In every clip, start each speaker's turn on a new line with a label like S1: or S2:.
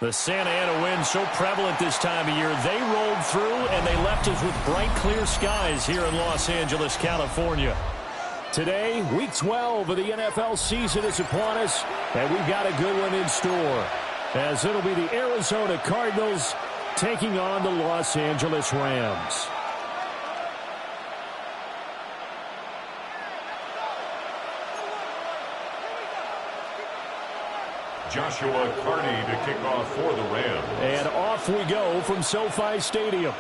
S1: The Santa Ana wind so prevalent this time of year. They rolled through, and they left us with bright, clear skies here in Los Angeles, California. Today, Week 12 of the NFL season is upon us, and we've got a good one in store, as it'll be the Arizona Cardinals taking on the Los Angeles Rams.
S2: Joshua Carney to kick off for the Rams.
S1: And off we go from SoFi Stadium.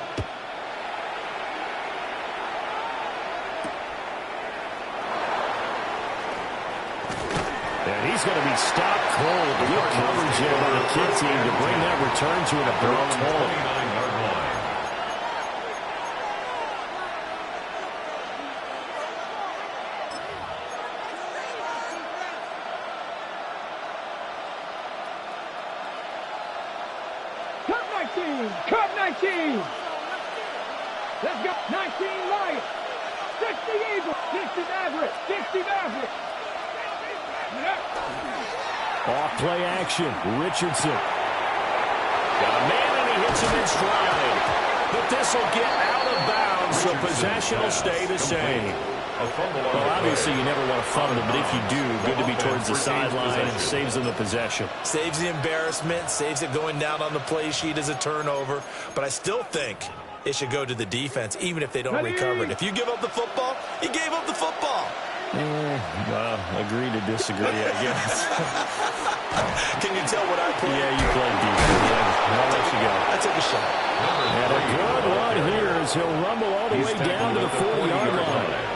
S1: And he's going to be stopped cold. Good coverage there by the kick team to bring that return to an abrupt halt.
S2: 29-yard line.
S3: Cut 19. Let's go. 19 Lions. 60 Eagles. 60 Mavericks. 60 Mavericks.
S1: Off play action. Richardson. Got a man and he hits him in stride. But this will get out of bounds, so possession will stay the same. Well, obviously you never want to fumble, but if you do, good to be towards the sideline. It saves them the possession.
S4: Saves the embarrassment, saves it going down on the play sheet as a turnover. But I still think it should go to the defense, even if they don't recover it. If you give up the football, you gave up the football.
S1: Well, agree to disagree, I guess.
S4: Can you tell what I played?
S1: Yeah, you played defense. I'll let you go.
S4: I took a shot.
S1: And a good one here as he'll rumble all the way down to the 40-yard line.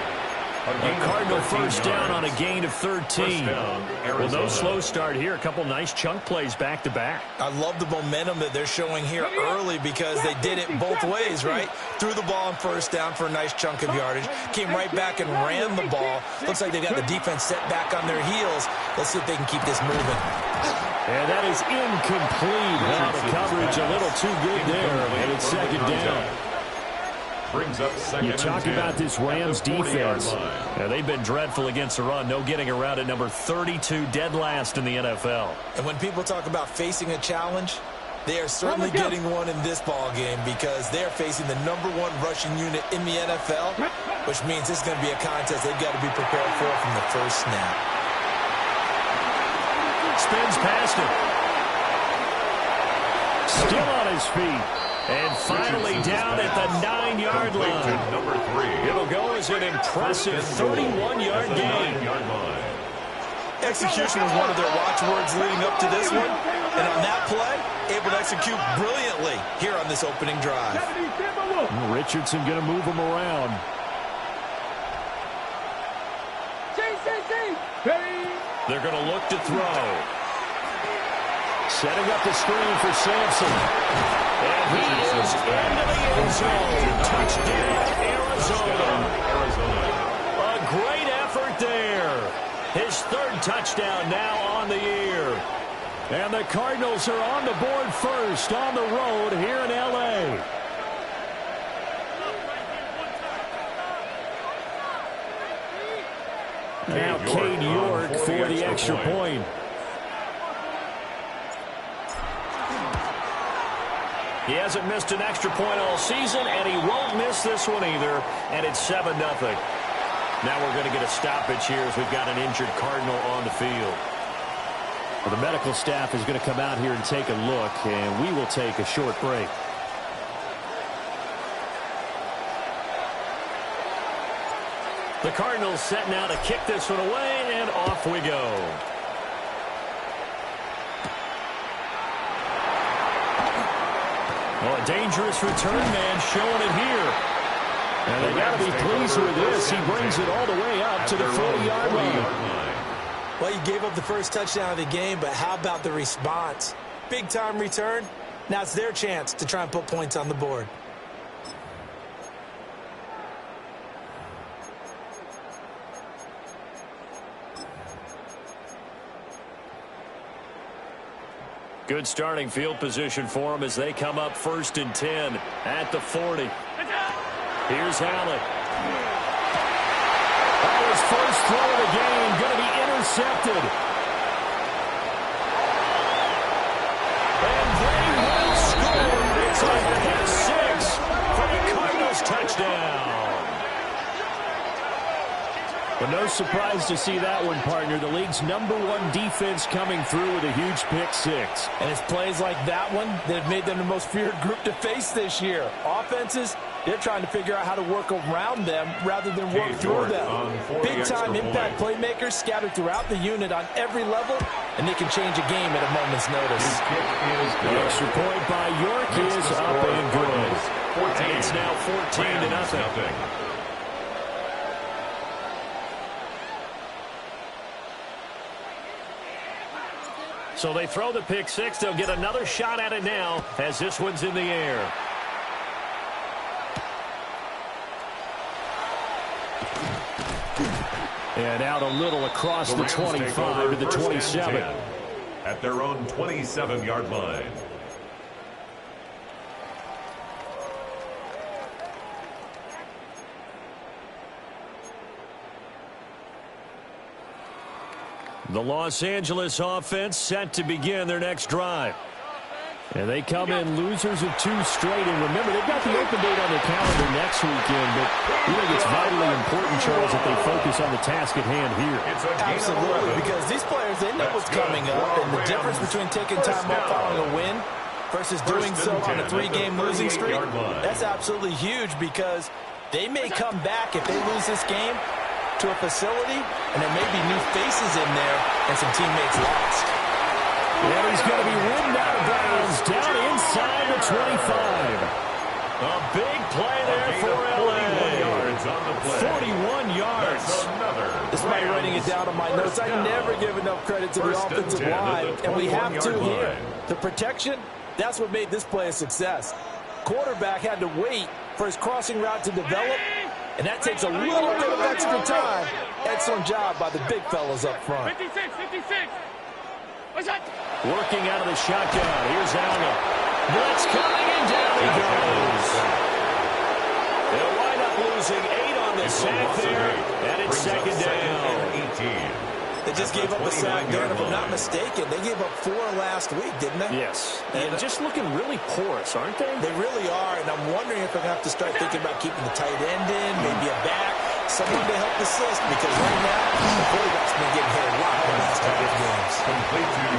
S1: A Cardinal first down on a gain of 13. Well, no slow start here. A couple nice chunk plays back-to-back.
S4: I love the momentum that they're showing here early because they did it both ways, right? Threw the ball on first down for a nice chunk of yardage. Came right back and ran the ball. Looks like they got the defense set back on their heels. Let's see if they can keep this moving.
S1: And that is incomplete. Well, the coverage a little too good there, and it's second down.
S2: Brings up second.
S1: You talk about this Rams defense.
S2: Yeah,
S1: they've been dreadful against the run. No getting around at number 32, dead last in the NFL.
S4: And when people talk about facing a challenge, they are certainly getting one in this ball game because they're facing the #1 rushing unit in the NFL, which means this is going to be a contest they've got to be prepared for from the first snap.
S1: Spins past him. Still on his feet. And finally down at the 9-yard line.
S2: Number 3.
S1: It'll go as an impressive 31-yard gain.
S4: Execution was one of their watchwords leading up to this one. And on that play, able to execute brilliantly here on this opening drive.
S1: Richardson going to move him around. They're going to look to throw. Setting up the screen for Sampson. And he is into the end zone. Touchdown, Arizona. A great effort there. His third touchdown now on the year. And the Cardinals are on the board first on the road here in L.A. Now Cade York for the extra point. He hasn't missed an extra point all season, and he won't miss this one either, and it's 7-0. Now we're going to get a stoppage here as we've got an injured Cardinal on the field. Well, the medical staff is going to come out here and take a look, and we will take a short break. The Cardinals set now to kick this one away, and off we go. Well, a dangerous return man showing it here. And they got to be pleased with this. He brings it all the way up to the 40-yard line.
S4: Well, you gave up the first touchdown of the game, but how about the response? Big-time return. Now it's their chance to try and put points on the board.
S1: Good starting field position for them as they come up 1st and 10 at the 40. Here's Allen. Oh, his first throw of the game going to be intercepted. And But no surprise to see that one, partner. The league's #1 defense coming through with a huge pick-6.
S4: And it's plays like that one that have made them the most feared group to face this year. Offenses, they're trying to figure out how to work around them rather than work through them. Big-time impact playmakers scattered throughout the unit on every level, and they can change a game at a moment's notice.
S1: The extra point by York is up and good. And it's now 14-0. So they throw the pick-6. They'll get another shot at it now as this one's in the air. And out a little across the 25 to the 27.
S2: At their own 27-yard line.
S1: The Los Angeles offense set to begin their next drive. And they come in losers of 2 straight. And remember, they've got the open date on their calendar next weekend. But we think it's vitally important, Charles, that they focus on the task at hand here.
S4: Absolutely, because these players, they know what's coming up. And the difference between taking time off following a win versus doing so on a 3-game losing streak, that's absolutely huge because they may come back if they lose this game to a facility, and there may be new faces in there and some teammates lost.
S1: And he's going to be ridden out of bounds down inside the 25. A big play there for LA. 41 yards.
S4: Despite writing it down on my notes, I never give enough credit to the offensive line, and we have to here. The protection, that's what made this play a success. Quarterback had to wait for his crossing route to develop, and that takes a little bit of extra time. Excellent job by the big fellas up front.
S3: 56. What's that?
S1: Working out of the shotgun. Here's Allen. Blitz coming, and down he goes. They'll wind up losing 8 on the sack there, and it's second down.
S4: They just gave up a sack there, and if I'm not mistaken, they gave up 4 last week, didn't they?
S1: Yes. And just looking really porous, aren't they?
S4: They really are, and I'm wondering if they're going to have to start thinking about keeping the tight end in, maybe a back, someone to help assist, because right now, the quarterback's been getting hit a lot in the last couple of games.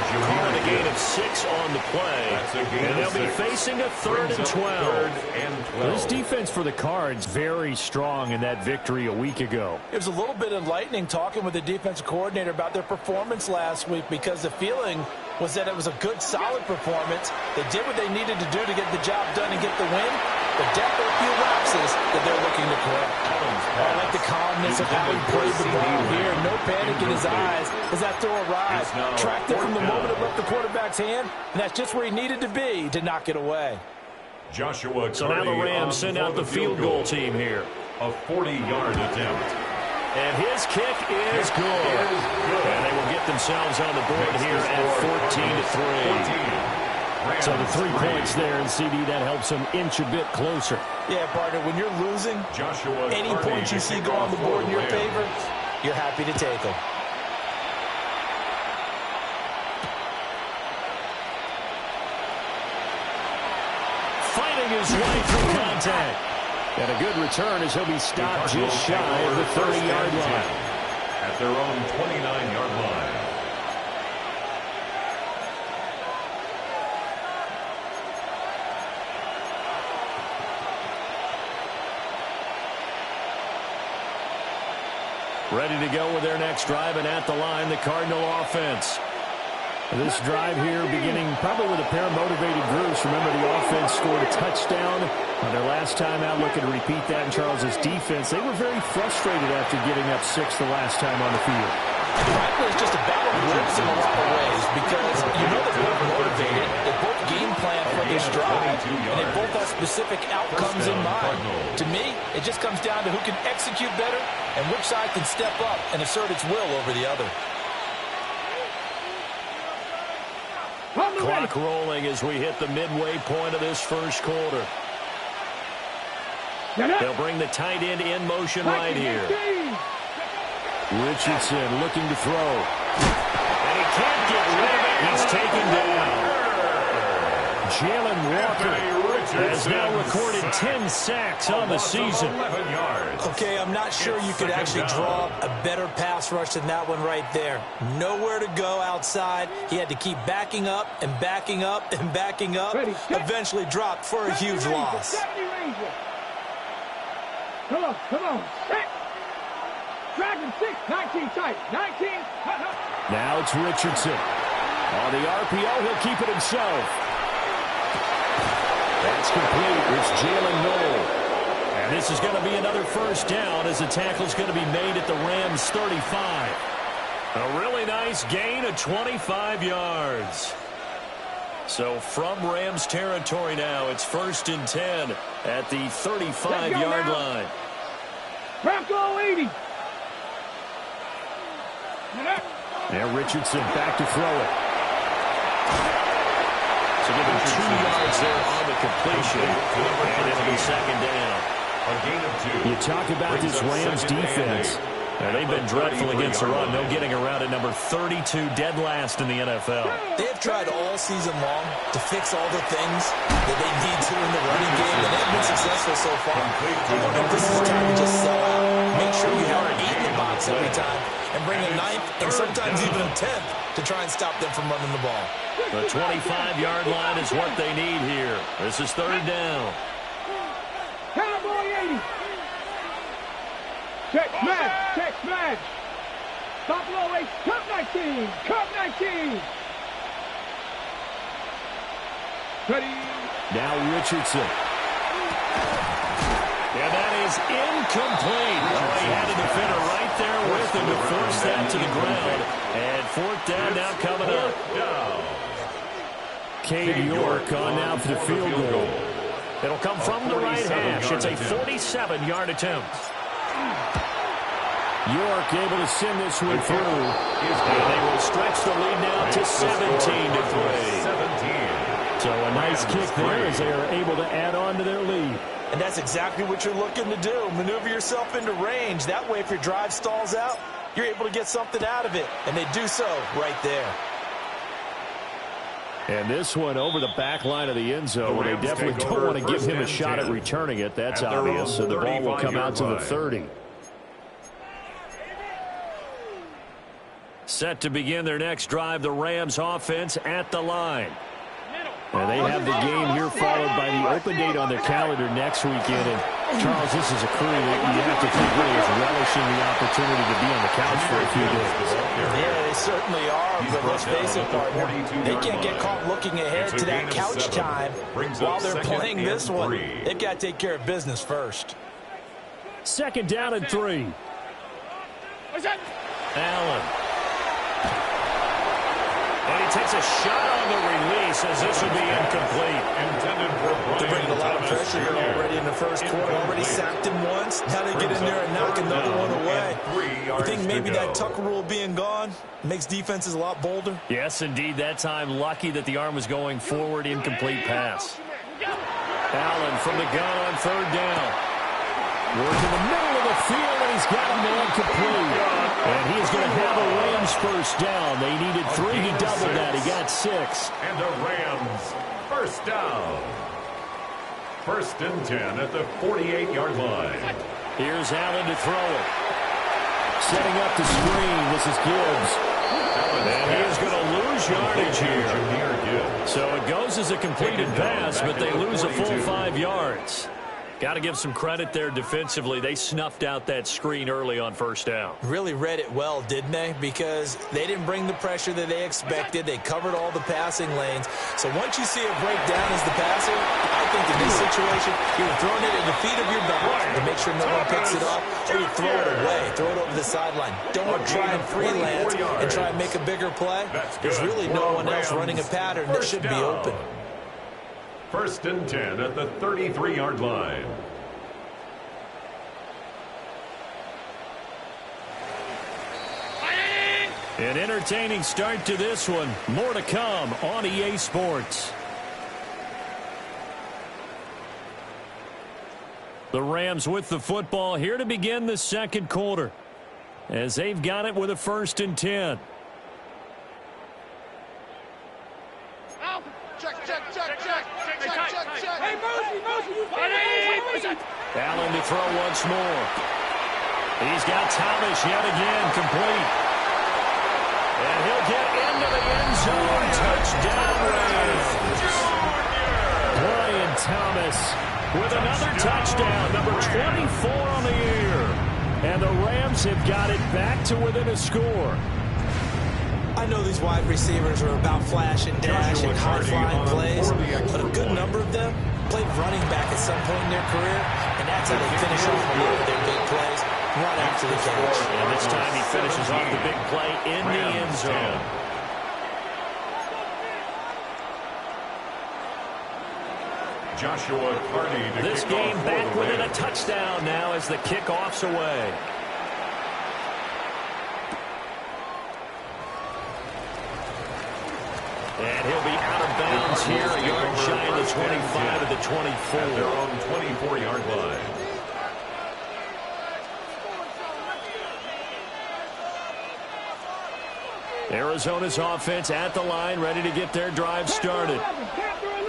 S1: Calling a gain of 6 on the play, and they'll be facing a 3rd and 12. This defense for the Cards very strong in that victory a week ago.
S4: It was a little bit enlightening talking with the defensive coordinator about their performance last week because the feeling was that it was a good, solid performance. They did what they needed to do to get the job done and get the win, but definitely a few lapses that they're looking to correct. I like the calmness of how he played the ball here. No panic in his eyes as that throw arrived. Tracked it from the moment it left the quarterback's hand, and that's just where he needed to be to knock it away.
S2: Joshua
S1: so now the Rams send out the field goal team here.
S2: A 40-yard attempt.
S1: And his kick is good. And they will get themselves on the board here at 14-3. So the 3 points there, and CD, that helps them inch a bit closer.
S4: Yeah, partner, when you're losing, any points you see go on the board in your favor, you're happy to take them.
S1: Fighting his way through contact. And a good return as he'll be stopped just shy of the 30-yard line.
S2: At their own 29-yard line.
S1: Ready to go with their next drive, and at the line, the Cardinal offense. This drive here beginning probably with a pair of motivated groups. Remember, the offense scored a touchdown on their last time out. Looking to repeat that in Charles's defense. They were very frustrated after giving up 6 the last time on the field.
S4: Frankly, it's just a battle of wits in a lot of ways because you know they're both motivated. They both game plan for this drive, and they both have specific outcomes in mind. To me, it just comes down to who can execute better and which side can step up and assert its will over the other.
S1: Clock rolling as we hit the midway point of this first quarter. They'll bring the tight end in motion right here. Richardson looking to throw. And he can't get rid of it. He's taken down. Jalen Walker has now recorded 10 sacks on the season.
S2: 11 yards.
S4: Okay, I'm not sure you could actually draw a better pass rush than that one right there. Nowhere to go outside. He had to keep backing up and backing up and backing up. Eventually dropped for a huge loss.
S3: Come on, come on. Dragon 6, 19 tight, 19.
S1: Now it's Richardson. On the RPO, he'll keep it himself. That's complete. It's Jalen Noel. And this is going to be another first down as the tackle's going to be made at the Rams' 35. A really nice gain of 25 yards. So from Rams territory now, it's 1st and 10 at the 35-yard line.
S3: Bronco 80.
S1: And Richardson back to throw it. So give him 2 yards there on the completion. And it'll be 2nd down.
S2: A gain of 2.
S1: You talk about this Rams defense. They've been dreadful against the run. No getting around at number 32, dead last in the NFL.
S4: They have tried all season long to fix all the things that they need to in the running game, and they've been successful so far. I wonder if this is time to just sell out. Make sure you have 8 in the box every time, and bring a 9th and sometimes even a 10th to try and stop them from running the ball.
S1: The 25-yard line is what they need here. This is 3rd down.
S3: Cowboy 80. Check smash, check smash. Stop low 8, cut 19, cut 19. Ready.
S1: Now Richardson. And that is incomplete. Oh, he had a defender right there with him to force that to the ground. And 4th down now coming up. Cade York on now for the field goal. It'll come from the right hash. It's a 47-yard attempt. York able to send this one through. And they will stretch the lead now to 17-3.
S2: 17.
S1: So a nice kick there as they are able to add on to their lead.
S4: And that's exactly what you're looking to do. Maneuver yourself into range. That way, if your drive stalls out, you're able to get something out of it. And they do so right there.
S1: And this one over the back line of the end zone, where they definitely don't want to give him a shot at returning it. That's obvious. So the ball will come out to the 30. Set to begin their next drive, the Rams offense at the line. And they have the game here followed by the open date on their calendar next weekend. And Charles, this is a crew that you have to think really is relishing the opportunity to be on the couch for a few days.
S4: Yeah, they certainly are, but let's face it, partner, they can't get caught looking ahead to that couch time while they're playing this one. They've got to take care of business first.
S1: 2nd down and 3. Allen. And he takes a shot on the release as this will be incomplete.
S4: They're bringing a lot of pressure here already in the first quarter. Already sacked him once. Now they get in there and knock another one away. You think maybe that Tucker rule being gone makes defenses a lot bolder?
S1: Yes, indeed. That time, lucky that the arm was going forward. Incomplete pass. Allen from the gun on 3rd down. Working the middle of the field, and he's got a man complete. And he is going to have a Rams first down. They needed 3. He doubled that. He got 6.
S2: And a Rams first down. 1st and 10 at the 48-yard line.
S1: Here's Allen to throw it. Setting up the screen. This is Gibbs. And he is going to lose yardage here. So it goes as a completed pass, but they lose a full 5 yards. Got to give some credit there defensively. They snuffed out that screen early on 1st down.
S4: Really read it well, didn't they? Because they didn't bring the pressure that they expected. They covered all the passing lanes. So once you see a breakdown as the passer, I think in this situation, you're throwing it at the feet of your back to make sure no one picks it up, or you throw it away, throw it over the sideline. Don't try and freelance and try and make a bigger play. There's really no one else running a pattern that should be open.
S2: 1st and 10 at the 33-yard line.
S1: An entertaining start to this one. More to come on EA Sports. The Rams with the football here to begin the 2nd quarter, as they've got it with a 1st and 10.
S3: Hey, move
S1: Allen to throw once more. He's got Thomas yet again, complete. And he'll get into the end zone. Touchdown, Rams. Brian Thomas with another touchdown, number 24 on the year. And the Rams have got it back to within a score.
S4: I know these wide receivers are about flash and dash and high-flying plays, but a good number of them played running back at some point in their career, and that's how they finish off a lot of their big plays, run after the catch.
S1: And this time he finishes off the big play in the end zone.
S2: Joshua Carney to
S1: this
S2: kick
S1: game
S2: off
S1: back
S2: for the
S1: within a
S2: Rams.
S1: touchdown now as the kickoff's away. And he'll be out of bounds here, a yard shy of the 25 of the 24.
S2: At their own 24-yard line.
S1: Arizona's offense at the line, ready to get their drive started.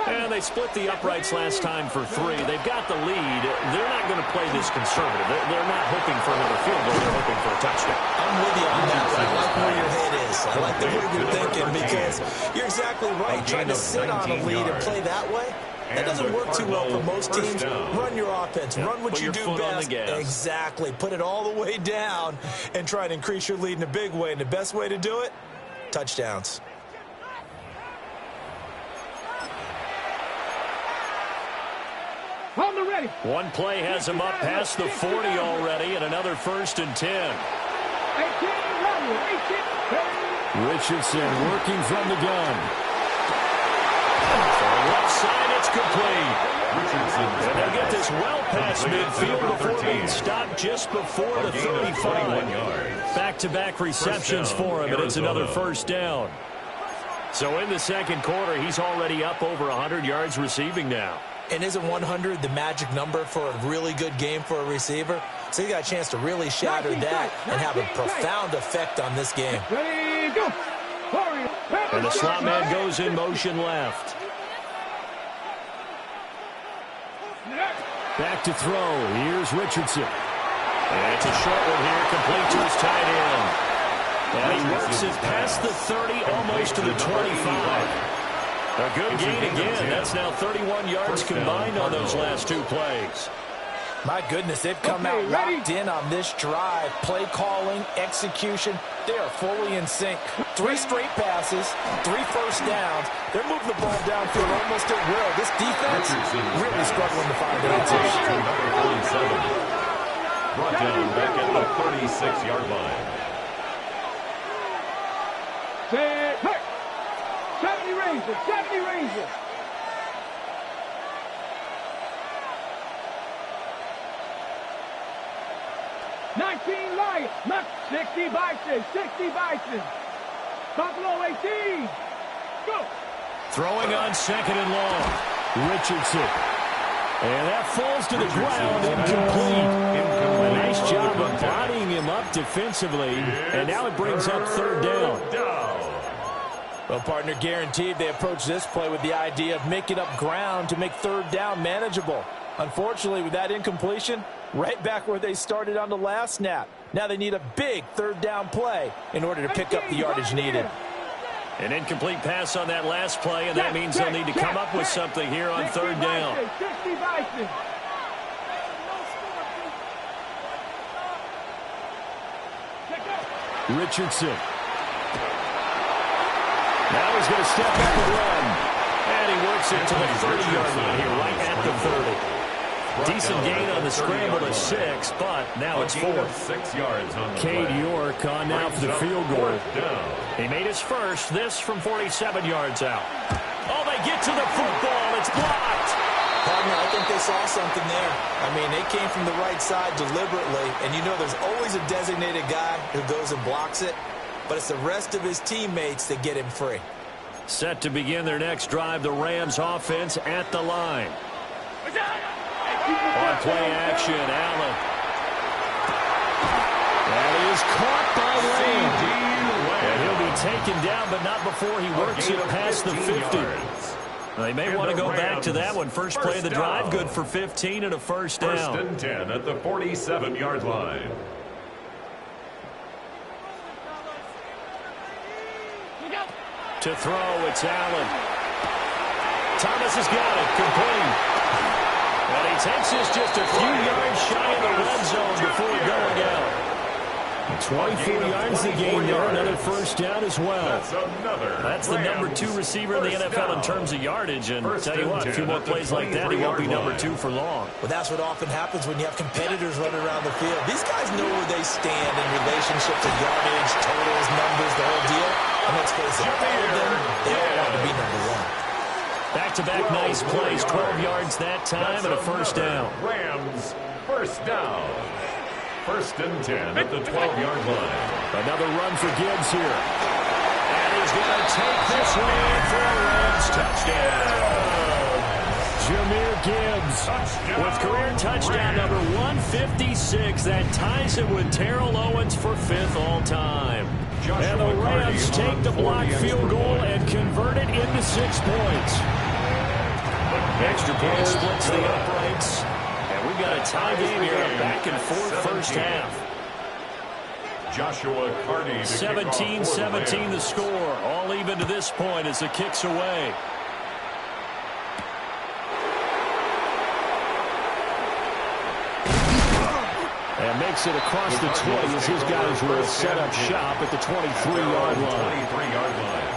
S1: And they split the uprights last time for 3. They've got the lead. They're not going to play this conservative. They're not hoping for another field goal. They're hoping for a touchdown.
S4: I'm with you on that. I like where your head is. I like the way you're thinking because you're exactly right. Trying to sit on a lead and play that way, that doesn't work too well for most teams. Run your offense. Run what you do best. Exactly. Put it all the way down and try to increase your lead in a big way. And the best way to do it, touchdowns.
S3: On the ready.
S1: One play has him up past the 40 already, and another 1st and 10.
S3: 18,
S1: Richardson working from the gun. For the left side, it's complete. And they'll get this well past midfield before being stopped just before the 35. Back-to-back receptions for him, and it's another 1st down. So in the second quarter, he's already up over 100 yards receiving now.
S4: And isn't 100 the magic number for a really good game for a receiver? So you got a chance to really shatter that and have a profound effect on this game.
S3: ready, go.
S1: And the slot man goes in motion left. Back to throw. Here's Richardson. And it's a short one here, complete to his tight end. And he works it past the 30, almost to the 25. A good gain again. That's now 31 yards combined on those last 2 plays.
S4: My goodness, they've come out locked in on this drive. Play calling, execution, they are fully in sync. 3 straight passes, 3 first downs. They're moving the ball downfield almost at will. This defense really struggling to find answers.
S2: Brought down back at the 36-yard line.
S3: 70 Rangers, 70 Rangers. Lions, 60 Bison, 60 Bison. Buffalo 18. Go.
S1: Throwing on 2nd and long. Richardson. And that falls to the ground, incomplete. A nice job of bodying him up defensively. And now it brings up 3rd down.
S4: Well, partner, guaranteed they approach this play with the idea of making up ground to make 3rd down manageable. Unfortunately, with that incompletion, right back where they started on the last snap. Now they need a big 3rd down play in order to pick up the yardage needed.
S1: An incomplete pass on that last play, and that means they'll need to come up with something here on 3rd down.
S3: 60 Bison.
S1: Richardson. Now he's going to step back and run. And he works it to the 30-yard line here, right at the 30. Decent gain on the scramble to 6, but now it's 4.
S2: 6 yards on the
S1: Cade
S2: play.
S1: York on now for the field goal. He made his first, this from 47 yards out. Oh, they get to the football. It's blocked.
S4: Partner, I think they saw something there. I mean, they came from the right side deliberately, and you know there's always a designated guy who goes and blocks it, but it's the rest of his teammates that get him free.
S1: Set to begin their next drive, the Rams offense at the line. On play action, Allen. That is caught by Lane. And he'll be taken down, but not before he works it past the 50. They may want to go back to that one. First play of the drive, good for 15 and a first down.
S2: First and 10 at the 47-yard line.
S1: To throw, it's Allen. Thomas has got it, complete. And he takes this just a few yards shy of the red zone before going out. 24 yards to gain there, another first down as well. That's the number 2 receiver in the NFL in terms of yardage, and tell you what, a few more plays like that, he won't be number 2 for long.
S4: Well, that's what often happens when you have competitors running around the field. These guys know where they stand in relationship to yardage, totals, numbers, the whole deal. And let's face it, all of them, they all want to be number 1.
S1: Back-to-back nice plays, 12 yards that time, and a first down.
S2: Rams, first down. First and 10 at the 12-yard line.
S1: Another run for Gibbs here. And he's going to take this one for a Rams touchdown. Jahmyr Gibbs with career touchdown number 156. That ties him with Terrell Owens for 5th all-time. And the Rams take the blocked field goal and convert it into 6 points. Extra point splits the uprights. And we've got a tie game here, a back-and-forth first half.
S2: Joshua Carney.
S1: 17-17 the score. All even to this point as the kick's away. And makes it across the 20 as his guys will set up shop at the 23-yard line.
S2: 23-yard line.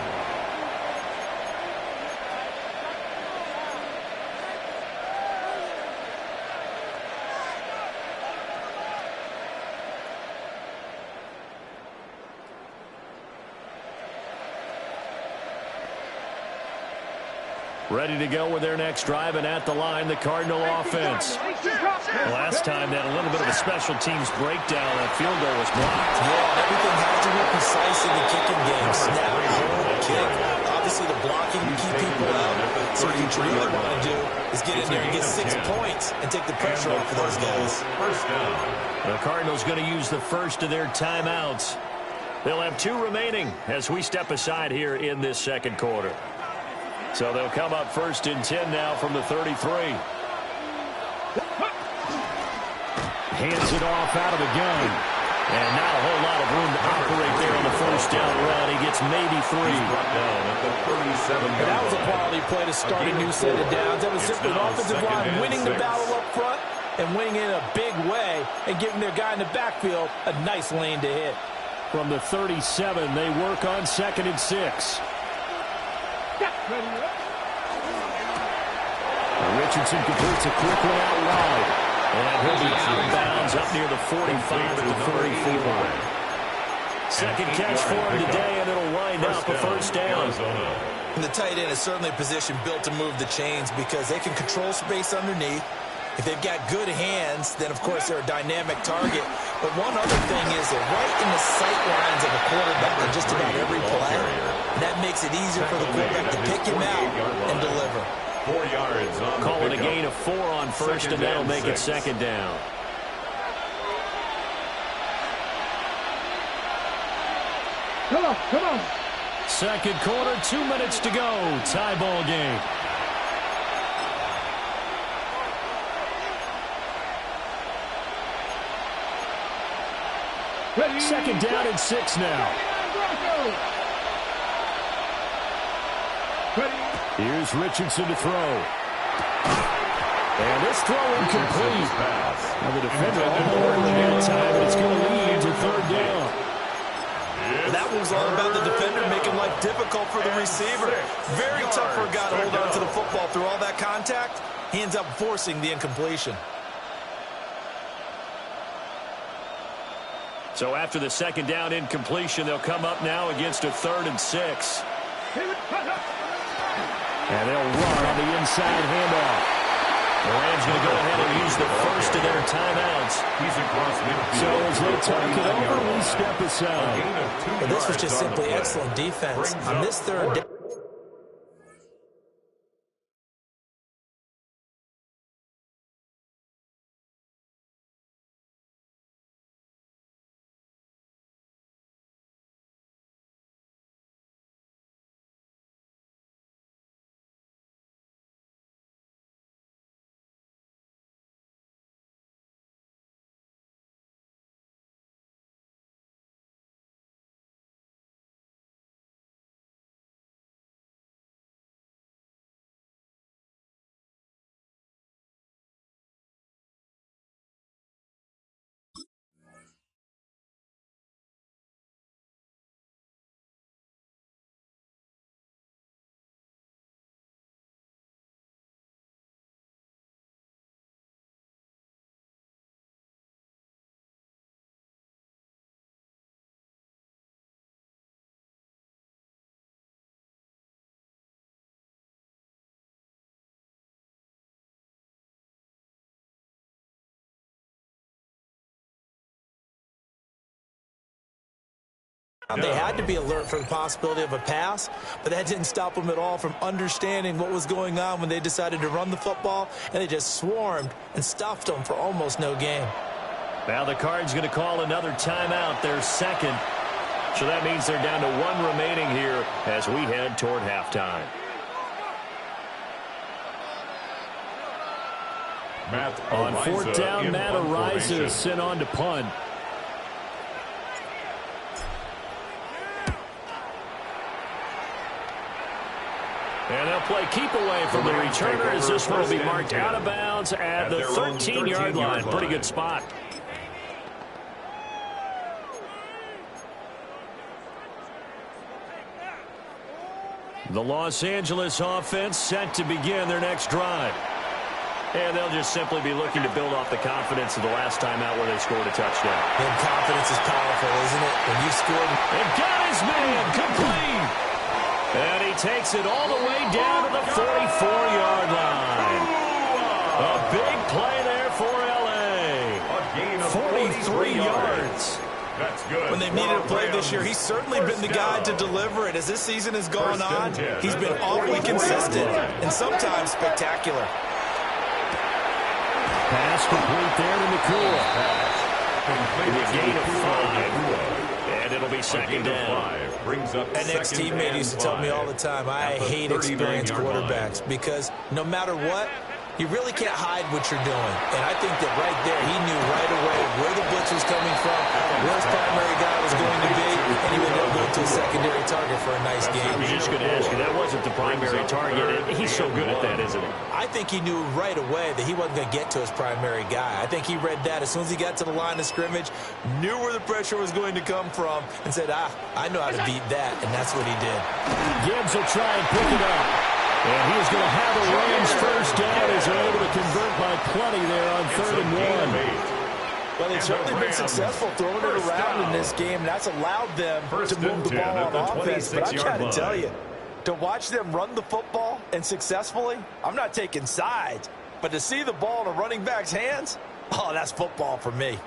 S1: Ready to go with their next drive, and at the line, the Cardinal offense. Last time, that a little bit of a special teams breakdown. That field goal was blocked.
S4: Yeah, everything has to be precise in the kicking game. Snap, hold, kick. Obviously, the blocking to keep people out. So what you really want to do is get in there and get 6 points and take the pressure off of those guys.
S2: First down.
S1: The Cardinals going to use the first of their timeouts. They'll have 2 remaining as we step aside here in this second quarter. So they'll come up first and 10 now from the 33. Hands it off out of the gun. And not a whole lot of room to operate there on the first down run. He gets maybe 3.
S5: And that was a quality play to start a new set of downs. That was simply an offensive line winning the battle up front and winning it in a big way and giving their guy in the backfield a nice lane to hit.
S1: From the 37, they work on 2nd and 6. Richardson completes a quick one out wide. And he'll be out of bounds up near the 45 at the 44. Second catch for him today, and it'll wind up a first down.
S4: And the tight end is certainly a position built to move the chains because they can control space underneath. If they've got good hands, then, of course, they're a dynamic target. But one other thing is they're right in the sight lines of a quarterback in just about every play. And that makes it easier for the quarterback to pick him out and deliver.
S2: 4 yards on the
S1: Calling a
S2: pickup.
S1: gain of 4 on first, and that'll make it 2nd down.
S3: Come on, come on.
S1: Second quarter, 2 minutes to go. Tie ball game.
S3: Ready.
S1: Second down and 6 now.
S3: Ready.
S1: Here's Richardson to throw. And this throw incomplete. Now the defender almost that time, but it's going to lead to 3rd down.
S4: That was all about the defender making life difficult for the receiver. Very tough for a guy to hold on to the football through all that contact. He ends up forcing the incompletion.
S1: So after the second down incompletion, they'll come up now against a 3rd and 6. And they'll run on the inside handoff. The Rams going to go ahead and use the first of their timeouts.
S2: He's across midfield.
S1: So as they talk it over, we step aside.
S4: Well, this was just simply excellent defense. On this 3rd down.
S5: They had to be alert for the possibility of a pass, but that didn't stop them at all from understanding what was going on when they decided to run the football, and they just swarmed and stuffed them for almost no gain.
S1: Now the Cards going to call another timeout, their second. So that means they're down to 1 remaining here as we head toward halftime. On 4th down, Matt Araiza is sent on to punt. And they'll play keep away from the returner as this one will be marked out of bounds at the 13-yard line. Pretty good spot. The Los Angeles offense set to begin their next drive. And they'll just simply be looking to build off the confidence of the last time out where they scored a touchdown.
S5: And confidence is powerful, isn't it? When you scored.
S1: And got his man complete. And he takes it all the way down to the 44-yard line. A big play there for L.A.
S2: A gain of
S1: 43 yards.
S2: That's good.
S5: When they've needed a play this year, he's certainly been the guy to deliver it. As this season has gone on, he's been awfully consistent and sometimes spectacular.
S1: Pass complete there to Nakua. A gain of 5. And it'll be second down.
S5: An ex-teammate used to tell me all the time, I hate experienced quarterbacks because no matter what, you really can't hide what you're doing. And I think that right there, he knew right away where the blitz was coming from, where his primary guy was going to be, and he would go to a secondary target for a nice game.
S1: I was just going to ask you, that wasn't the primary target. He's so good at that, isn't he?
S5: I think he knew right away that he wasn't going to get to his primary guy. I think he read that as soon as he got to the line of scrimmage, knew where the pressure was going to come from, and said, I know how to beat that, and that's what he did.
S1: Gibbs will try and pick it up. And he's going to have a Rams first down as they're able to convert by plenty there on 3rd and 1.
S5: Well, they've certainly been successful throwing it around in this game, and that's allowed them to move the ball on offense. But I'm trying to tell you, to watch them run the football and successfully, I'm not taking sides, but to see the ball in a running back's hands, oh, that's football for me.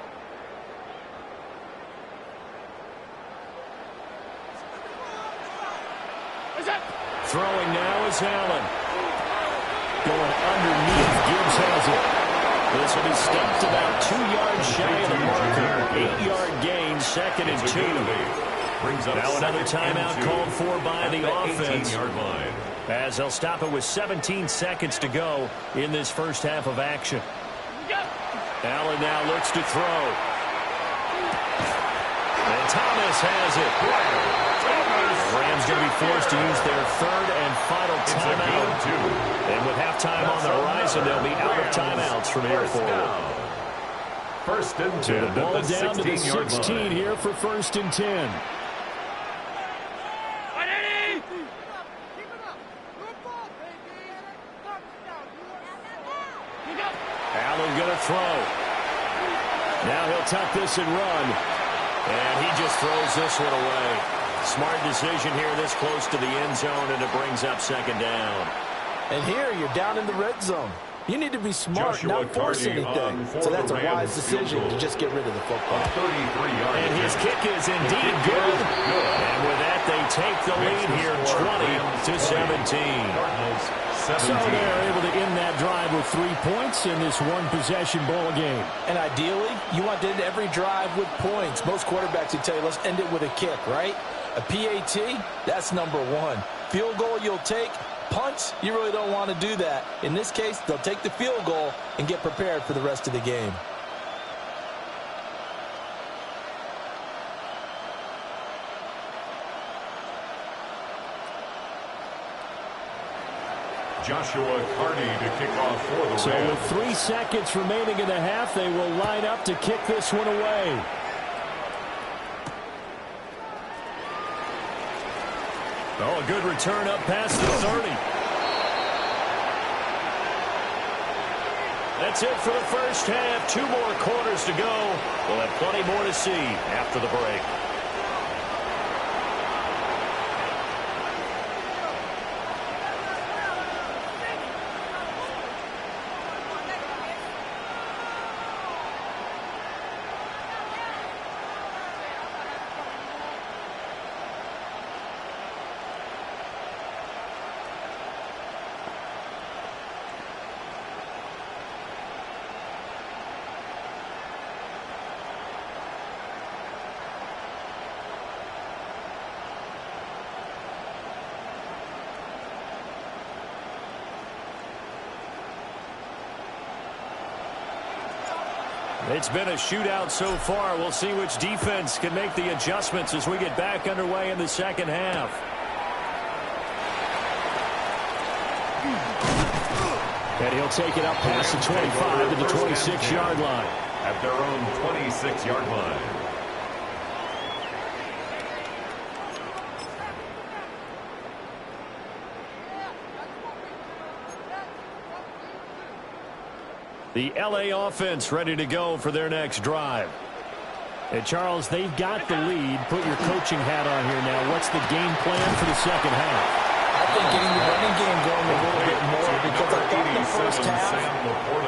S1: Throwing now is Allen. Going underneath. Gibbs has it. This will be stopped about 2 yards shy of the marker. 8-yard gain, 2nd and 2. Now another timeout called for by the offense. As they'll stop it with 17 seconds to go in this first half of action. Allen now looks to throw. And Thomas has it. The Rams going to be forced to use their 3rd and final timeout. And with halftime on the horizon, they'll be out of timeouts from here forward.
S2: 1st and 10.
S1: The ball down to the 16 here for 1st and 10. Allen going to throw. Now he'll tuck this and run. And he just throws this one away. Smart decision here this close to the end zone, and it brings up 2nd down.
S5: And here you're down in the red zone. You need to be smart, not force anything. So that's a wise decision to just get rid of the football.
S1: And his kick is indeed good. And with that, they take the lead here 20-17. So they're able to end that drive with 3 points in this one-possession ball game.
S5: And ideally, you want to end every drive with points. Most quarterbacks would tell you, let's end it with a kick, right? A PAT, that's number 1. Field goal you'll take. Punts, you really don't want to do that. In this case, they'll take the field goal and get prepared for the rest of the game.
S2: Joshua Carney to kick off for the Rams.
S1: So with 3 seconds remaining in the half, they will line up to kick this one away. Oh, a good return up past the 30. That's it for the first half. 2 more quarters to go. We'll have plenty more to see after the break. It's been a shootout so far. We'll see which defense can make the adjustments as we get back underway in the second half. And he'll take it up past the 25 to the 26-yard line.
S2: At their own 26-yard line.
S1: The LA offense ready to go for their next drive. And Charles, they've got the lead. Put your coaching hat on here now. What's the game plan for the second half?
S5: I think getting the running game going a little bit more, because I thought in the first half,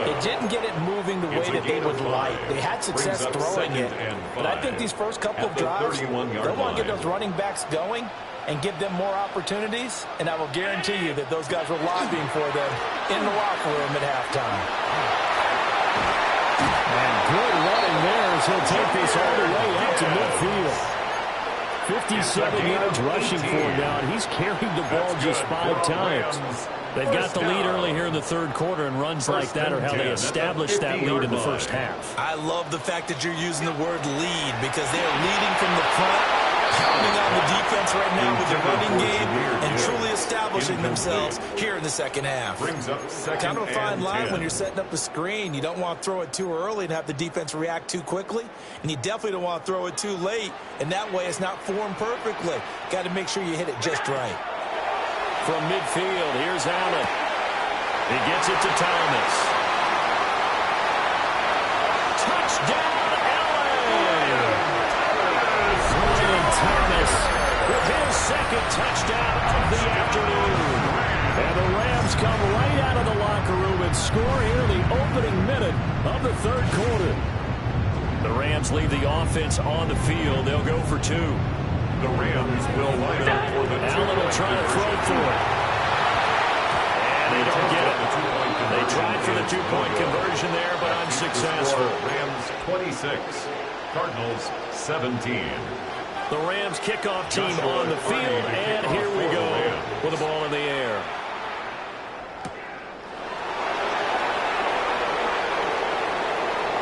S5: it didn't get it moving the way that they would like. They had success throwing it, but I think these first couple of drives, they'll want to get those running backs going and give them more opportunities, and I will guarantee you that those guys were lobbying for them in the locker room at halftime.
S1: And good running there as he'll take this all the way out to midfield. 57 yards rushing for him now, and he's carried the ball just 5 times. They've got the lead early here in the third quarter, and runs like that are how they established that lead in the first half.
S4: I love the fact that you're using the word lead, because they're leading from the front, pounding on the defense right now with the running game, and truly establishing themselves here in the second half. Kind of a fine line when you're setting up a screen. You don't want to throw it too early and have the defense react too quickly, and you definitely don't want to throw it too late, and that way it's not formed perfectly. Got to make sure you hit it just right.
S1: From midfield, here's Allen. He gets it to Thomas. Touchdown, LA! Ryan Thomas with his second touchdown of the afternoon. And the Rams come right out of the locker room and score here in the opening minute of the third quarter. The Rams leave the offense on the field. They'll go for 2.
S2: The Rams will line up for the
S1: Allen will try to throw for it. And they don't get it. They tried for the 2-point conversion there, but unsuccessful.
S2: Rams 26, Cardinals 17.
S1: The Rams kickoff team on the field, and here we go with the ball in the air.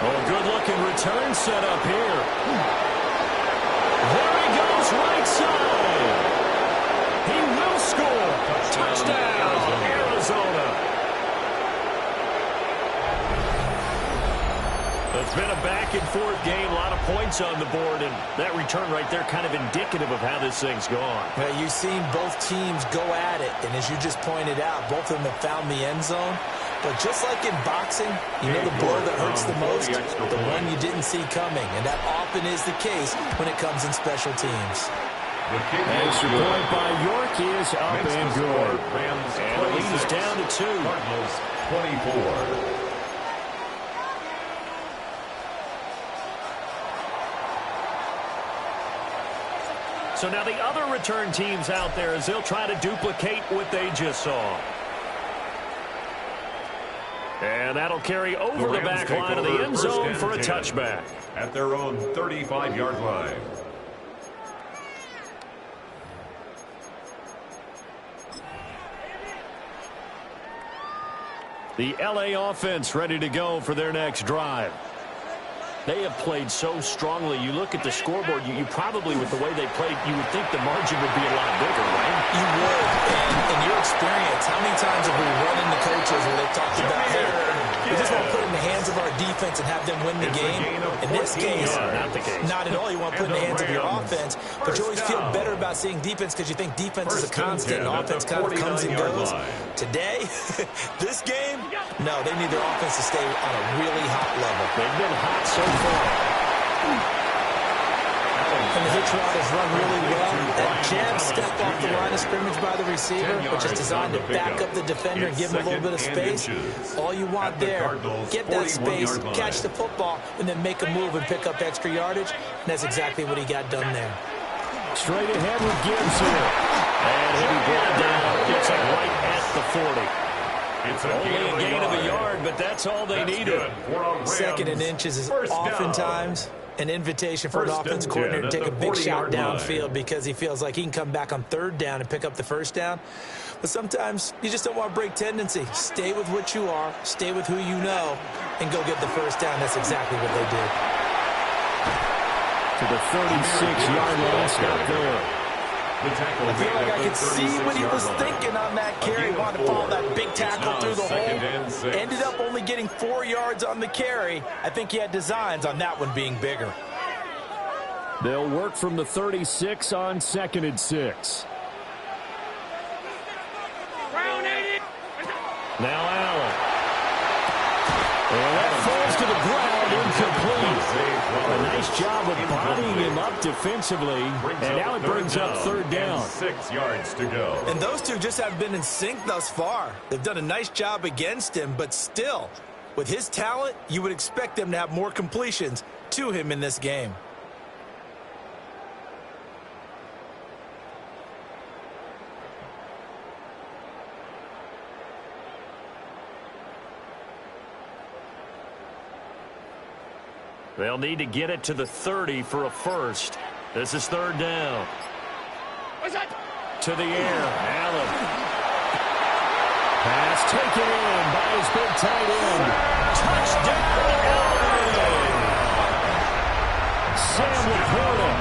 S1: Oh, good-looking return set up here. There he goes, right side. He will score. Touchdown, Arizona. It's been a back-and-forth game, a lot of points on the board, and that return right there kind of indicative of how this thing's gone.
S5: Well, you've seen both teams go at it, and as you just pointed out, both of them have found the end zone. But just like in boxing, you know the blow that hurts the most? The one you didn't see coming, and that often is the case when it comes in special teams.
S1: Extra point by York is up and good. And the lead is down to 2.
S2: Cardinals 24.
S1: So now the other return teams out there as they'll try to duplicate what they just saw. And that'll carry over the back line of the end zone for a touchback.
S2: At their own 35-yard line.
S1: The LA offense ready to go for their next drive. They have played so strongly. You look at the scoreboard, you probably, with the way they played, you would think the margin would be a lot bigger, right?
S5: You would. And in your experience, how many times have we run into coaches where they've talked about, hey, we just want to put it in the hands of our defense and have them win the game? In this case, not at all. You want to put it in the hands of your offense, but you always feel better about seeing defense because you think defense is a constant and offense kind of comes and goes. Today, this game, no, they need their offense to stay on a really hot level.
S1: They've been hot so far.
S5: And the hitch route is run really well. That jab step off the line of scrimmage by the receiver, which is designed to back up the defender and give him a little bit of space. All you want there, get that space, catch the football, and then make a move and pick up extra yardage. And that's exactly what he got done there.
S1: Straight ahead with Gibbs here. And he'll be brought down. Gets it right at the 40. It's only a gain of a yard, but that's all they needed.
S5: 2nd and inches is oftentimes An invitation for an offense coordinator to take a big shot downfield because he feels like he can come back on third down and pick up the first down. But sometimes you just don't want to break tendency. Stay with what you are, stay with who you know, and go get the first down. That's exactly what they did.
S1: To the 36-yard line, stop there.
S5: I feel like I could see what he was thinking on that carry. Wanted to follow that big tackle through the hole. Ended up only getting 4 yards on the carry. I think he had designs on that one being bigger.
S1: They'll work from the 36 on 2nd and 6. Now Allen. And that falls to the ground, incomplete. A nice job of bodying him up defensively, and now it brings up third down.
S2: 6 yards to go.
S5: And those two just haven't been in sync thus far. They've done a nice job against him, but still, with his talent, you would expect them to have more completions to him in this game.
S1: They'll need to get it to the 30 for a first. This is third down. To the air, Allen. Pass taken in by his big tight end. Touchdown, Allen! Sam Laporta,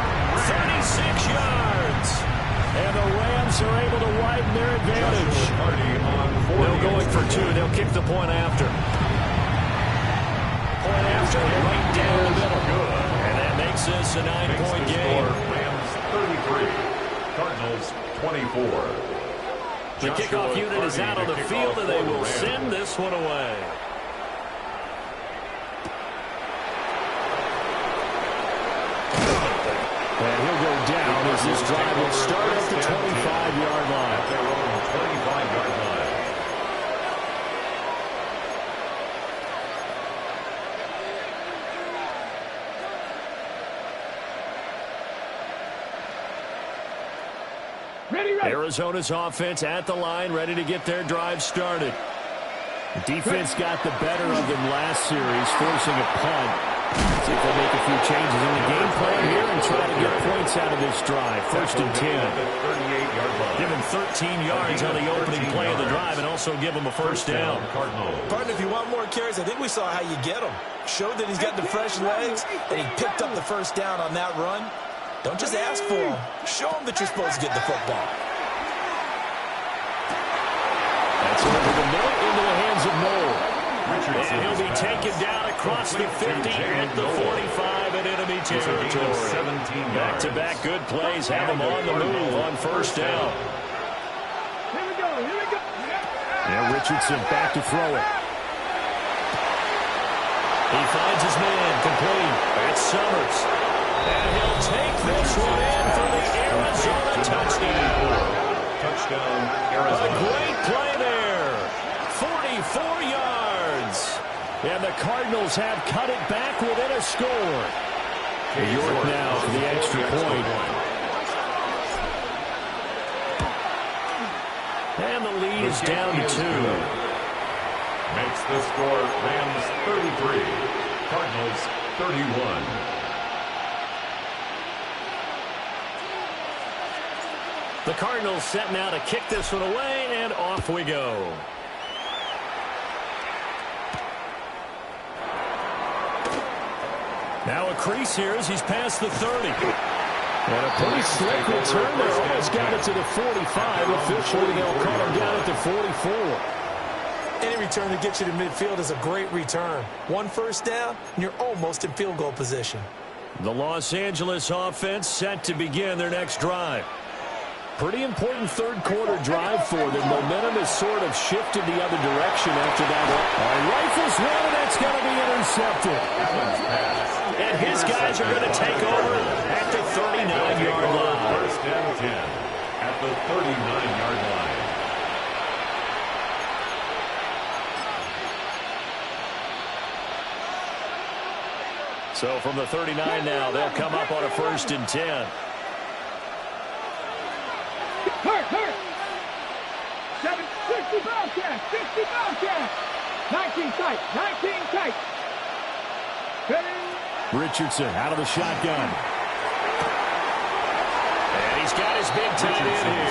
S1: 36 yards. And the Rams are able to widen their advantage. They're going for 2. They'll kick the point after. Point after, right down the middle. Good. And that makes this a 9-point game.
S2: Rams 33, Cardinals 24.
S1: The kickoff unit is out on the field, and they will send this one away. And he'll go down as this drive will start at the 25-yard line.
S2: At their own 25-yard line.
S1: Arizona's offense at the line, ready to get their drive started. The defense got the better of them last series, forcing a punt. See if they make a few changes in the game plan here and try to get points out of this drive. 1st and 10. Give them 13 yards on the opening play of the drive and also give them a first down.
S5: Partner, if you want more carries, I think we saw how you get them. Showed that he's got the fresh legs, and he picked up the first down on that run. Don't just ask for him. Show him that you're supposed to get the football.
S1: That's over the middle into the hands of Noel. And he'll be taken down across the 50 at the 45 in enemy territory. Back-to-back good plays have him on the move on first down.
S3: Here we go.
S1: Now Richardson back to throw it. He finds his man complete. That's Summers. And he'll take this one in for the Arizona touchdown.
S2: Touchdown, Arizona.
S1: A great play there. 44 yards. And the Cardinals have cut it back within a score. York now for the extra point. And the lead is down to 2.
S2: Makes the score Rams 33, Cardinals 31.
S1: The Cardinals set now to kick this one away, and off we go. Now a crease here as he's past the 30. And a pretty slick return there. Almost got it to the 45. Officially, they'll cut him down at the 44.
S5: Any return that gets you to midfield is a great return. 1 first down, and you're almost in field goal position.
S1: The Los Angeles offense set to begin their next drive. Pretty important third-quarter drive for them. Momentum has sort of shifted the other direction after that. Rifles one, and that's going to be intercepted. And his guys are going to take over at the 39-yard line.
S2: First and 10 at the 39-yard line.
S1: So from the 39 now, they'll come up on a 1st and 10.
S3: Hurt. 60 Bobcats. 60 Bobcats. 19 tight.
S1: Richardson out of the shotgun. And he's got his big tight end here.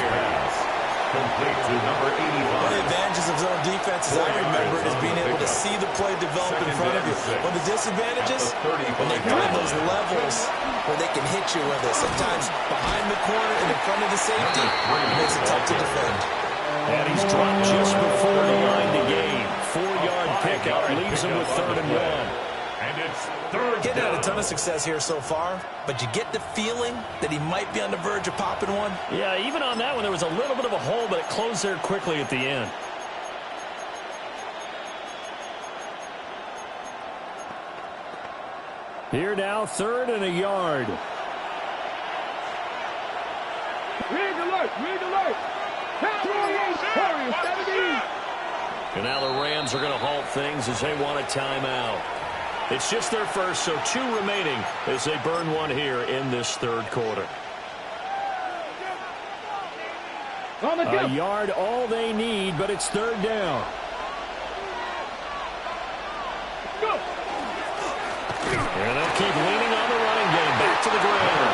S2: Complete to number 85.
S5: One of the advantages of zone defense, as I remember it, is being able to see the play develop in front of you. One of the disadvantages, when they find those levels where they can hit you with it. Sometimes behind the corner and in front of the safety, it makes it tough to defend.
S1: And he's dropped just before the line to gain. 4-yard pickup leaves him with 3rd and 1.
S2: And it's 3rd
S5: Getting
S2: down.
S5: had a ton of success here so far, but you get the feeling that he might be on the verge of popping one.
S1: Yeah, even on that one, there was a little bit of a hole, but it closed there quickly at the end. Here now, 3rd and a yard.
S3: Rig alert! Rig alert! 17!
S1: And now the Rams are going to halt things as they want a timeout. It's just their first, so 2 remaining as they burn one here in this 3rd quarter. A yard all they need, but it's 3rd down.
S3: Go!
S1: And they'll keep leaning on the running game. Back to the ground.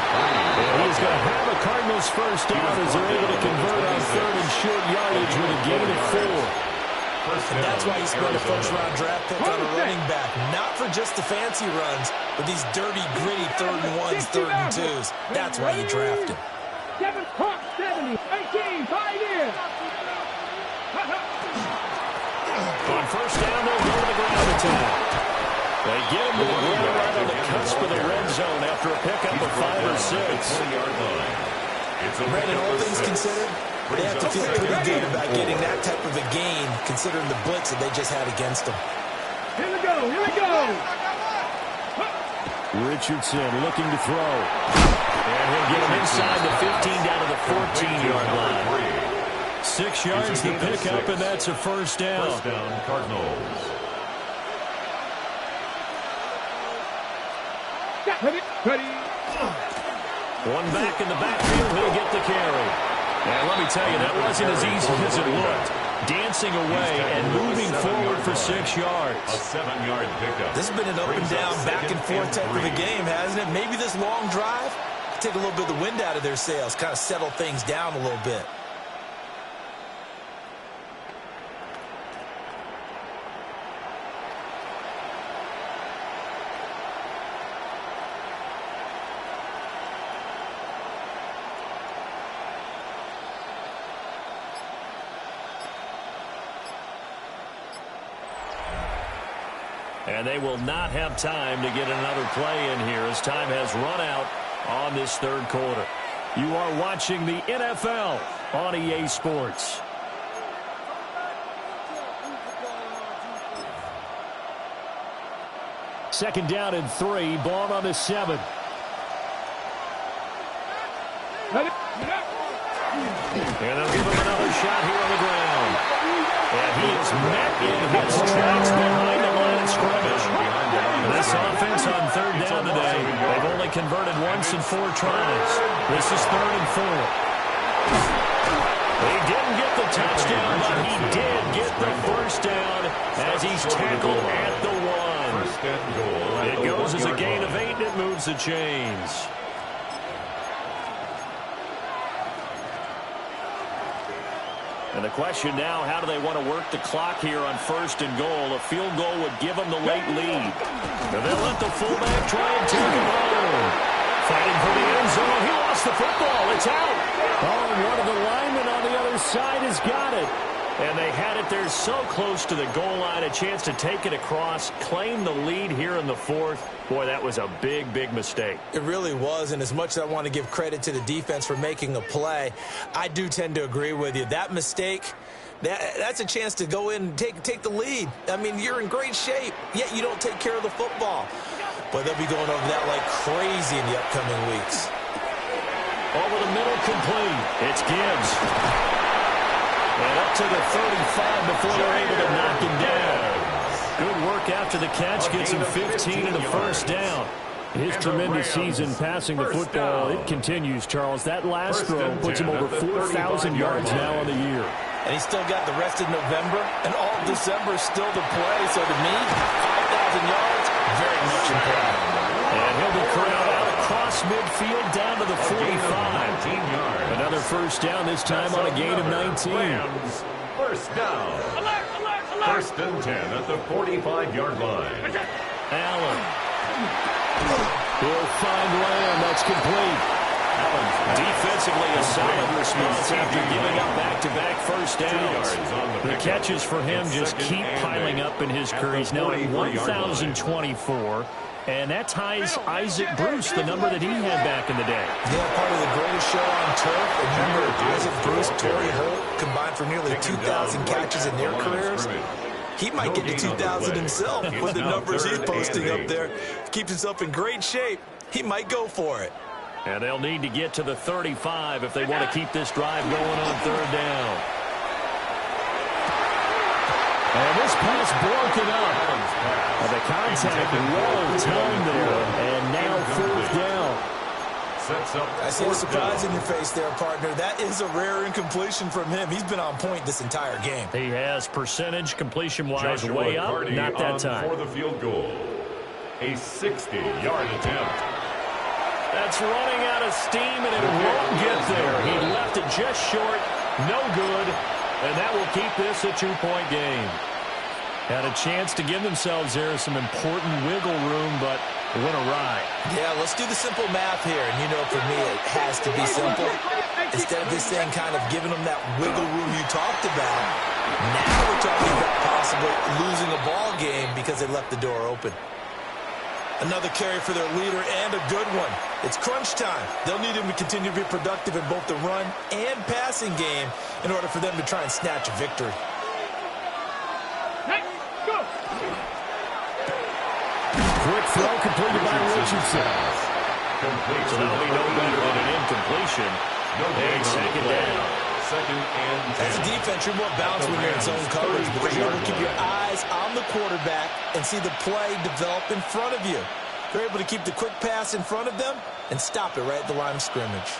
S1: And he's going to have a Cardinals first down as they're able to convert on 3rd and short yardage with a gain of 4.
S5: And that's why he spent a first-round draft pick on a running back. Not for just the fancy runs, but these dirty, gritty 3rd and 1s, 3rd and 2s. That's why you draft him.
S3: 7 Hawk 70, 18, tight end.
S1: On first down, they'll go to the ground attack. They get him to the ground right on the cusp of the red zone after a pickup of 5 or 6.
S5: Brandon, all things considered, they have to feel pretty good about getting that type of a gain, considering the blitz that they just had against them.
S3: Here we go, here we go.
S1: Richardson looking to throw. And he'll get him inside the 15 down to the 14-yard line. 6 yards to pick up, and that's a first down.
S2: First down, Cardinals.
S3: Ready.
S1: One back in the backfield, he'll get the carry. And let me tell you, that wasn't as easy as it looked. Dancing away and moving forward for 6 yards.
S2: A 7-yard pickup.
S5: This has been an up and down, back and forth type of a game, hasn't it? Maybe this long drive take a little bit of the wind out of their sails, kind of settle things down a little bit.
S1: And they will not have time to get another play in here as time has run out on this 3rd quarter. You are watching the NFL on EA Sports. Second down and 3, ball on the 7. And they'll give him another shot here on the ground. And he is met in his tracks behind the line of scrimmage. This offense on 3rd down today, they've only converted once in 4 tries. This is 3rd and 4. He didn't get the touchdown, but he did get the first down as he's tackled at the 1. It goes as a gain of 8, and it moves the chains. And the question now, how do they want to work the clock here on 1st and goal? A field goal would give them the late lead. And they'll let the fullback try and take him home. Fighting for the end zone. He lost the football. It's out. Oh, and one of the linemen on the other side has got it. And they had it there so close to the goal line, a chance to take it across, claim the lead here in the 4th. Boy, that was a big, big mistake.
S5: It really was, and as much as I want to give credit to the defense for making a play, I do tend to agree with you. That mistake, that's a chance to go in and take the lead. I mean, you're in great shape, yet you don't take care of the football. But they'll be going over that like crazy in the upcoming weeks.
S1: Over the middle, complete. It's Gibbs. And up to the 35 before they're able to knock him down. Good work after the catch. Gets him 15 and a first down. His tremendous season passing the football, it continues, Charles. That last throw puts him over 4,000 yards now on the year.
S5: And he's still got the rest of November and all of December still to play. So to me, 5,000 yards, very much in play.
S1: And across midfield down to the 45. Another first down, this time on a gain of 19.
S2: Rams, first down. First and 10 at the 45-yard line.
S1: Allen. He'll find Lamb. That's complete. Defensively, a solid response after giving up back-to-back first downs. The catches for him just keep piling up in his career. He's now at 1,024. And that ties Isaac Bruce, the number that he had back in the day.
S5: Yeah, part of the greatest show on turf. Remember, Isaac Bruce, Torrey Holt combined for nearly 2,000 catches in their careers. He might get to 2,000 himself with the numbers he's posting up there. Keeps himself in great shape. He might go for it.
S1: And they'll need to get to the 35 if they want to keep this drive going on third down. And this pass broken up. And the contact well timed there. And now fourth down.
S5: I see a surprise in your face there, partner. That is a rare incompletion from him. He's been on point this entire game.
S1: He has percentage completion-wise way up. Not that time.
S2: For the field goal. A 60-yard attempt.
S1: That's running out of steam, and it won't get there. He left it just short. No good. And that will keep this a two-point game. Had a chance to give themselves there some important wiggle room, but it went awry.
S5: Yeah, let's do the simple math here. And, you know, for me, it has to be simple. Instead of this thing kind of giving them that wiggle room you talked about, now we're talking about possibly losing a ball game because they left the door open. Another carry for their leader, and a good one. It's crunch time. They'll need him to continue to be productive in both the run and passing game in order for them to try and snatch a victory.
S3: Go!
S1: Quick throw completed by Richardson. So that'll be no better than an incompletion. And second down.
S2: Second and 10.
S5: As a defense, you're more balanced when you're in zone coverage because you're able to keep your eyes on the quarterback and see the play develop in front of you. You're able to keep the quick pass in front of them and stop it right at the line of scrimmage.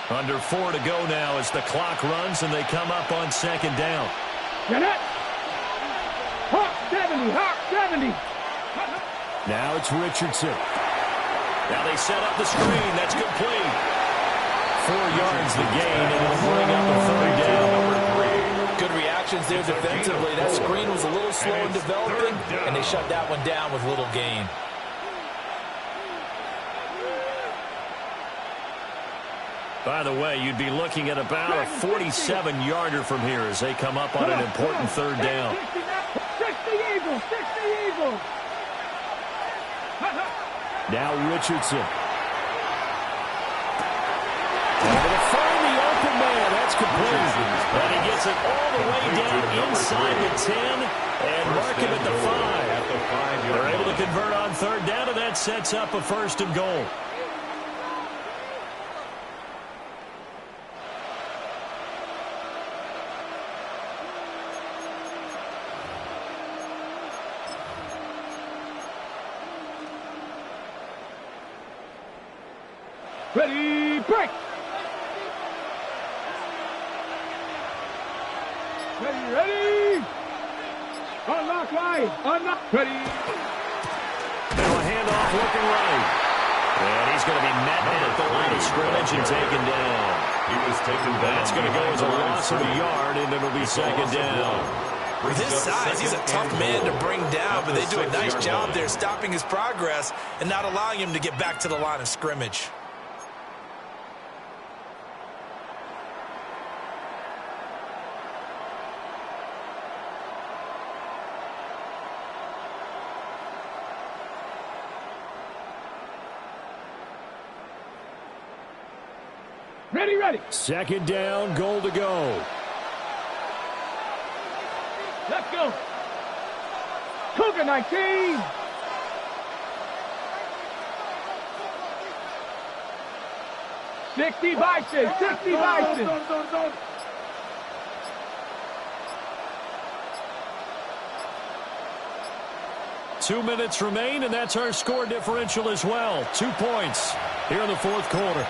S1: Under 4 to go now as the clock runs and they come up on second down.
S3: Get it! Hawk 70! Hawk 70!
S1: Now it's Richardson. Now they set up the screen. That's complete. 4 yards the gain, and it'll bring up a third down.
S5: Good reactions there defensively. That screen was a little slow in developing, and they shut that one down with little gain.
S1: By the way, you'd be looking at about a 47-yarder from here as they come up on an important third down.
S3: 60 Eagles! 60 Eagles!
S1: Now Richardson. And to find the open man, that's complete. And he gets it all the way down inside the 10 and mark him at the 5. They're able to convert on third down, and that sets up a first and goal.
S3: Ready, break! Ready! Unlock line! Unlock! Ready!
S1: Now a handoff looking right. And he's going to be met at the line of scrimmage and taken down.
S2: He was taken down.
S1: That's going to go as a loss of a yard, and it'll be second down.
S5: With his size, he's a tough man to bring down, but they do a nice job there stopping his progress and not allowing him to get back to the line of scrimmage.
S3: Ready!
S1: Second down, goal to go.
S3: Let's go! Cougar 19! $60 Bison! $60 Bison!
S1: 2 minutes remain, and that's our score differential as well. 2 points here in the fourth quarter.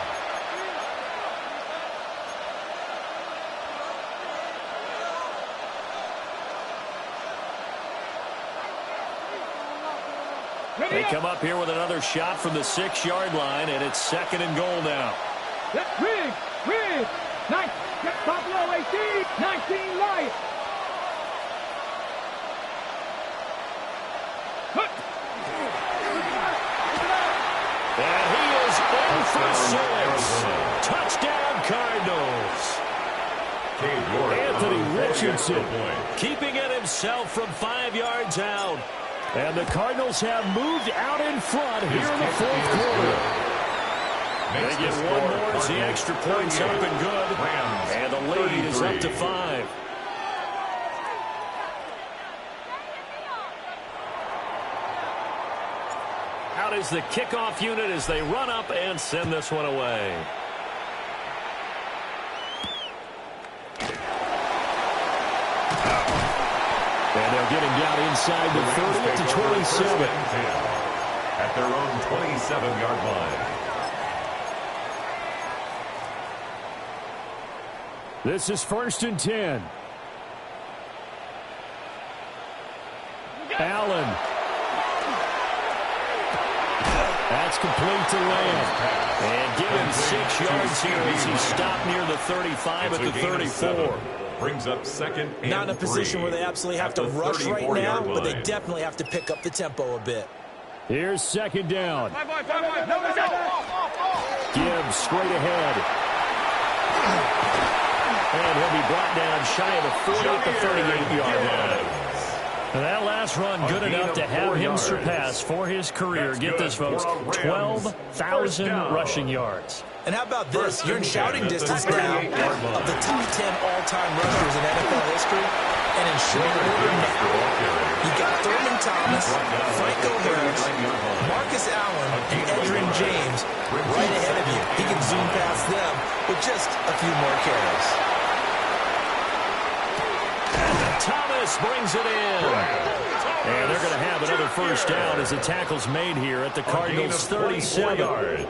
S1: They come up here with another shot from the 6-yard line, and it's 2nd and goal now.
S3: Riggs. 9. Buffalo 18. 19 Lions.
S1: And he is in for 6. Touchdown, Cardinals. Anthony Richardson keeping it himself from 5 yards out. And the Cardinals have moved out in front here in the 4th quarter. They get one more as the extra point's up and good. And the lead is up to 5. Out is the kickoff unit as they run up and send this one away. And they'll get him down inside the 30 to 27.
S2: At their own 27-yard line.
S1: This is 1st and 10. Allen. That's complete to Lamb. And give him 6 yards here as he stopped near the 35 at the 34.
S2: Brings up 2nd and
S5: Not in a position where they absolutely have to rush right now, but they
S2: line.
S5: definitely have to pick up the tempo a bit.
S1: Here's 2nd down. Gibbs straight ahead. And he'll be brought down shy of the 40 at the 38-yard line. And that last run good enough to have him surpass for his career. Get this, folks, 12,000 rushing yards.
S5: And how about this? You're in shouting distance now of the top 10 all-time rushers in NFL history. And in short order now, you got Thurman Thomas, Franco Harris, Marcus Allen, and Edgerrin James right ahead of you. He can zoom past them with just a few more carries.
S1: Thomas brings it in. And they're going to have another 1st down as the tackle's made here at the Cardinals' 37.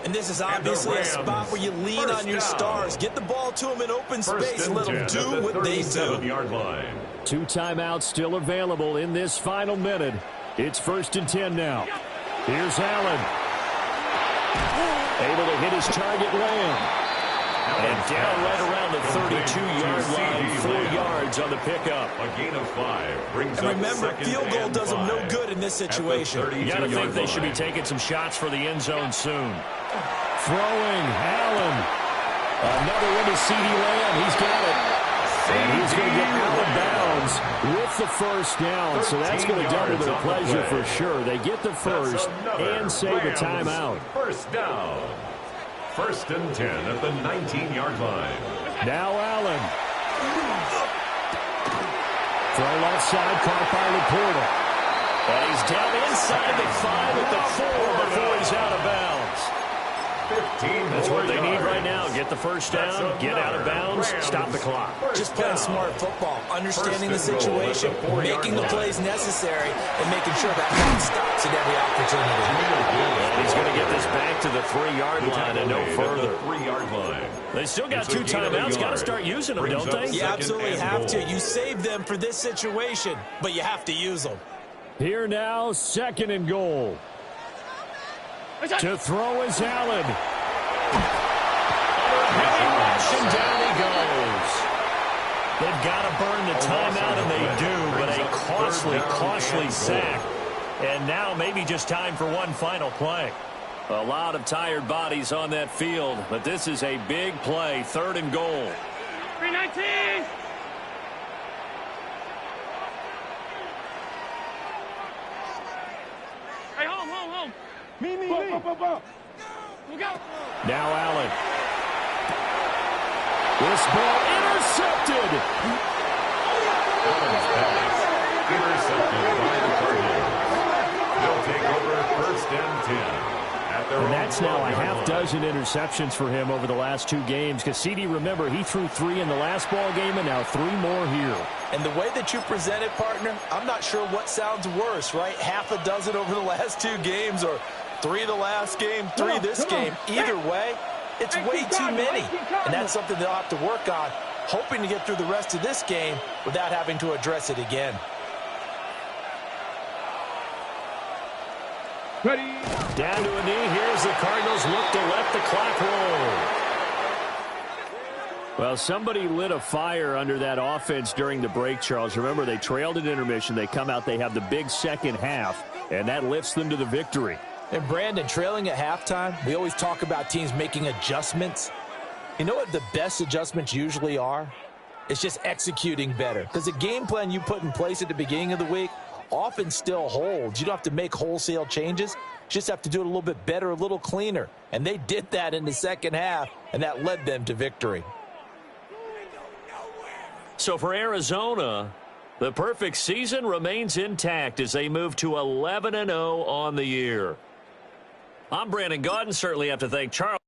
S5: And this is obviously a spot where you lean on your stars. Get the ball to them in open space and let them do what they do.
S1: 2 timeouts still available in this final minute. It's 1st and 10 now. Here's Allen. Able to hit his target, Lamb. And down right around the 32-yard line, 4 yards on the pickup.
S2: A gain of 5 brings
S5: And
S2: up
S5: remember,
S2: 2nd
S5: field goal
S2: and
S5: does them no
S2: 5
S5: good in this situation.
S1: You got to think they should be taking some shots for the end zone soon. Throwing, Allen. Another one to CeeDee Lamb. He's got it. And he's going to get out of bounds with the 1st down. So that's going to double their pleasure for sure. They get the 1st and save a timeout.
S2: 1st down. 1st and 10 at the 19-yard line.
S1: Now Allen. Throw left side, caught by Laporta. And he's down inside the 5 at the 4 before he's out of bounds.
S2: 15
S1: That's what they need
S2: yards.
S1: right now. Get the 1st down, get out of bounds, stop the clock.
S5: Just playing smart football, understanding the situation, making the plays necessary, and making sure that clock stops at every opportunity.
S1: And he's going to get this back to the 3-yard line and no further.
S2: 3-yard line.
S1: They still got 2 timeouts. Got to start using them, don't they?
S5: You absolutely have to. You save them for this situation, but you have to use them.
S1: Here now, 2nd and goal. To throw is Allen. Heavy rush, and down he goes. They've got to burn the timeout, and they do, but a costly sack. And now maybe just time for one final play. A lot of tired bodies on that field, but this is a big play, 3rd and goal.
S3: 319. Hey, home. Me. Look out.
S1: Now Allen. This ball intercepted.
S2: Allen's pass intercepted by the Cardinals. They'll take over 1st and 10.
S1: And that's now a half-dozen interceptions for him over the last 2 games. Because CeeDee, remember, he threw 3 in the last ball game and now 3 more here.
S5: And the way that you present it, partner, I'm not sure what sounds worse, right? Half a dozen over the last 2 games or 3 the last game, 3 this game. Either way, it's way too many. And that's something they'll have to work on, hoping to get through the rest of this game without having to address it again.
S3: Ready.
S1: Down to a knee. Here's the Cardinals look to let the clock roll. Well, somebody lit a fire under that offense during the break, Charles. Remember, they trailed at intermission. They come out, they have the big second half, and that lifts them to the victory.
S5: And Brandon, trailing at halftime, we always talk about teams making adjustments. You know what the best adjustments usually are? It's just executing better. Because the game plan you put in place at the beginning of the week often still holds. You don't have to make wholesale changes. You just have to do it a little bit better, a little cleaner. And they did that in the second half, and that led them to victory.
S1: So for Arizona, the perfect season remains intact as they move to 11-0 on the year. I'm Brandon Gaudin. Certainly have to thank Charles.